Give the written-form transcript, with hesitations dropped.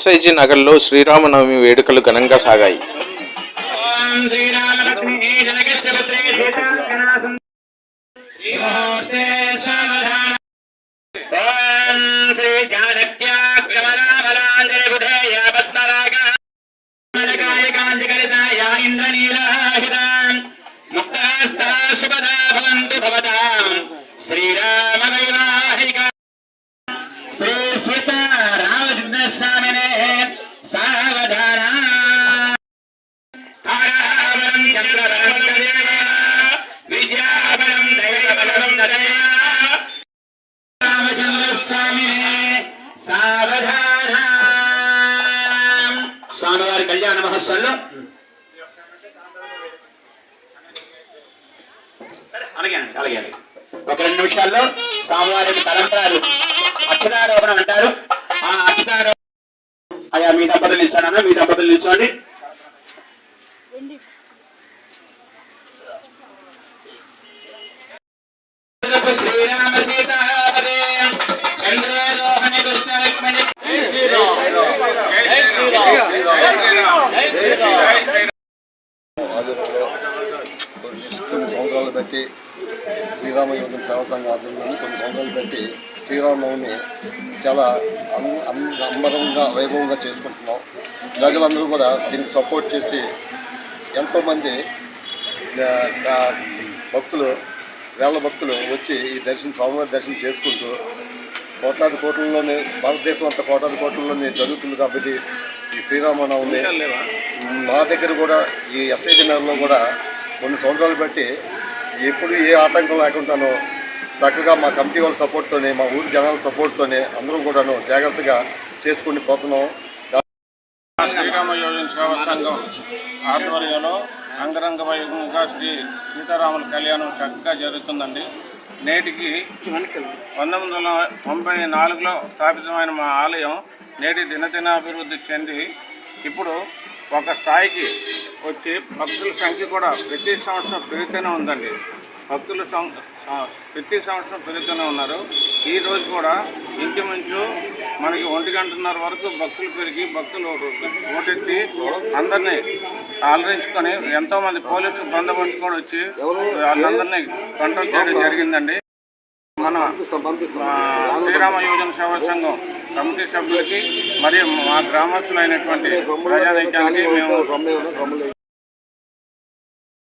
SIG నగర్లో శ్రీరామనవమి వేడుకలు ఘనంగా సాగాయి. శ్రీరామ వైవాహిక శ్రీ సీతారామచంద్ర స్వామినే సావధాన విద్యాబలం దైవబలం రామచంద్ర స్వామినే సావధాన. స్వామివారి కళ్యాణ మహోత్సవంలో అలాగే ఒక 2 నిమిషాల్లో స్వామివారికి తలంబ్రాలు అక్షరారోపణ అంటారు. ఆ అక్షరారోపణ అయ్యా మీ దంపతులు నిల్చోండి, మీ దంపతులు నిల్చోండి. శ్రీరామ సీతాపదే చంద్రోరోహణి కృష్ణరుక్మిణి కొన్ని సంవత్సరాలు బట్టి శ్రీరామ యువజన సేవా సంఘ ఆధ్వర్యంలో కొన్ని సంవత్సరాలు బట్టి శ్రీరామనవమిని చాలా అంబరంగా వైభవంగా చేసుకుంటున్నాం. ప్రజలందరూ కూడా దీనికి సపోర్ట్ చేసి ఎంతోమంది భక్తులు వేల భక్తులు వచ్చి ఈ స్వామివారి దర్శనం చేసుకుంటూ కోట్లాది కోట్లలోనే భారతదేశం అంతా కోట్లాది కోట్లలోనే జరుగుతుంది. కాబట్టి ఈ శ్రీరామనవమి మా దగ్గర కూడా ఈ ఎస్ఐజి నగర్లో కూడా కొన్ని సంవత్సరాలు బట్టి ఎప్పుడు ఏ ఆటంకం లేకుండానో చక్కగా మా కమిటీ వాళ్ళ సపోర్ట్తోనే, మా ఊరి జనాల సపోర్ట్తోనే అందరం కూడాను జాగ్రత్తగా చేసుకుని పోతున్నాం. శ్రీరామ యోజన సేవా సంఘం ఆధ్వర్యంలో అంగరంగ వైభవంగా శ్రీ సీతారాముల కళ్యాణం చక్కగా జరుగుతుందండి. నేటికి 1994లో స్థాపితమైన మా ఆలయం నేటి దినదినాభివృద్ధి చెంది ఇప్పుడు ఒక స్థాయికి వచ్చి భక్తుల సంఖ్య కూడా ప్రతి సంవత్సరం పెరుగుతూనే ఉందండి. భక్తులు ప్రతి సంవత్సరం పెరుగుతూనే ఉన్నారు. ఈరోజు కూడా ఇంచుమించు మనకి 1:30 వరకు భక్తులు పెరిగి భక్తులు ఓటెత్తి అందరినీ అలరించుకొని ఎంతోమంది పోలీసు బందోబస్తు కూడా వచ్చి వాళ్ళందరినీ కంట్రోల్ చేయడం జరిగిందండి. మన శ్రీరామ యోజన సేవా సంఘం కమిటీ సభ్యులకి మరియు మా గ్రామస్తులైనటువంటి ప్రజానీకానికి మేము